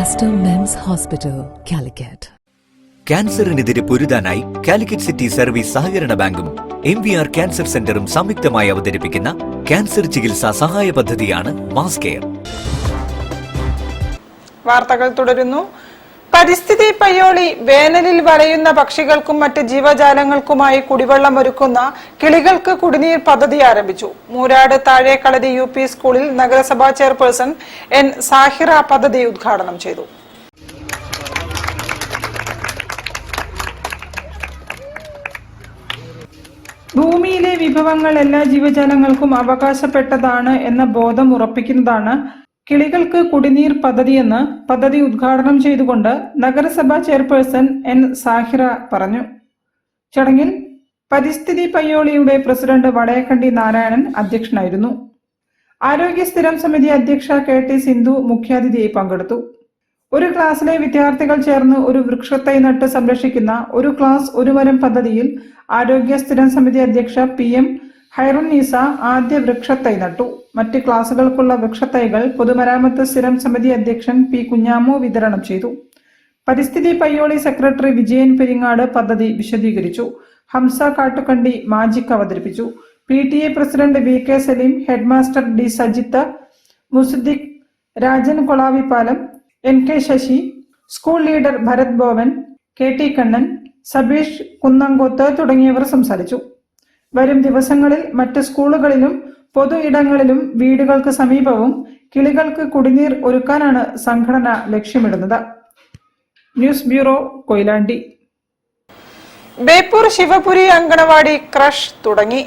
Aster Men's Hospital, Calicut. ക്യാൻസറിനെതിരെ പൊരുതാനായി Calicut city service സഹകരണ ബാങ്കും MVR ക്യാൻസർ സെന്ററും സംയുക്തമായി അവതരിപ്പിക്കുന്ന ക്യാൻസർ ചികിത്സാ സഹായ പദ്ധതിയാണ് മാസ് കെയർ. വാർത്തകൾ തുടരുന്നു. പരിസ്ഥിതി പയ്യോളി വേനലിൽ വലയുന്ന പക്ഷികൾക്കും മറ്റ് ജീവജാലങ്ങൾക്കുമായി കുടിവെള്ളം ഒരുക്കുന്ന കിളികൾക്ക് കുടിനീർ പദ്ധതി ആരംഭിച്ചു. മൂരാട് താഴേക്കളരി UP സ്കൂളിൽ നഗരസഭാ ചെയർപേഴ്സൺ N. സാഹിറ പദ്ധതി ഉദ്ഘാടനം ചെയ്തു. ഭൂമിയിലെ വിഭവങ്ങൾ എല്ലാ ജീവജാലങ്ങൾക്കും അവകാശപ്പെട്ടതാണ് എന്ന ബോധം ഉറപ്പിക്കുന്നതാണ് കിളികൾക്ക് കുടിനീർ പദ്ധതിയെന്ന് പദ്ധതി ഉദ്ഘാടനം ചെയ്തുകൊണ്ട് നഗരസഭാ ചെയർപേഴ്സൺ N. സാഹിറ പറഞ്ഞു. ചടങ്ങിൽ പരിസ്ഥിതി പയ്യോളിയുടെ പ്രസിഡന്റ് വടയക്കണ്ടി നാരായണൻ അധ്യക്ഷനായിരുന്നു. ആരോഗ്യ സ്ഥിരം സമിതി അധ്യക്ഷ KT സിന്ധു മുഖ്യാതിഥിയായി പങ്കെടുത്തു. ഒരു ക്ലാസ്സിലെ വിദ്യാർത്ഥികൾ ചേർന്ന് ഒരു വൃക്ഷത്തൈ നട്ട് സംരക്ഷിക്കുന്ന ഒരു ക്ലാസ് ഒരു മരം പദ്ധതിയിൽ ആരോഗ്യ സ്ഥിരം സമിതി അധ്യക്ഷ PM ഹൈറുന്നീസ ആദ്യ വൃക്ഷത്തൈ നട്ടു. മറ്റ് ക്ലാസുകൾക്കുള്ള വൃക്ഷത്തൈകൾ പൊതുമരാമത്ത് സ്ഥിരം സമിതി അധ്യക്ഷൻ P. കുഞ്ഞാമു വിതരണം ചെയ്തു. പരിസ്ഥിതി പയ്യോളി സെക്രട്ടറി വിജയൻ പെരിങ്ങാട് പദ്ധതി വിശദീകരിച്ചു. ഹംസ കാട്ടുകണ്ടി മാജിക് അവതരിപ്പിച്ചു. PTA president VK Saleem, headmaster D. Sajith, Musuddiq, Rajan Kolavippalam, NK Sasi, school leader Bharath Bovan, KT Kannan, Sabeesh Kunnankoth തുടങ്ങിയവർ സംസാരിച്ചു. വരും ദിവസങ്ങളിൽ മറ്റ് സ്കൂളുകളിലും പൊതു ഇടങ്ങളിലും വീടുകൾക്ക് സമീപവും കിളികൾക്ക് കുടിനീർ ഒരുക്കാനാണ് സംഘടന ലക്ഷ്യമിടുന്നത്. News bureau, Koyilandy. Beypore Shivapuri anganwadi creche തുടങ്ങി.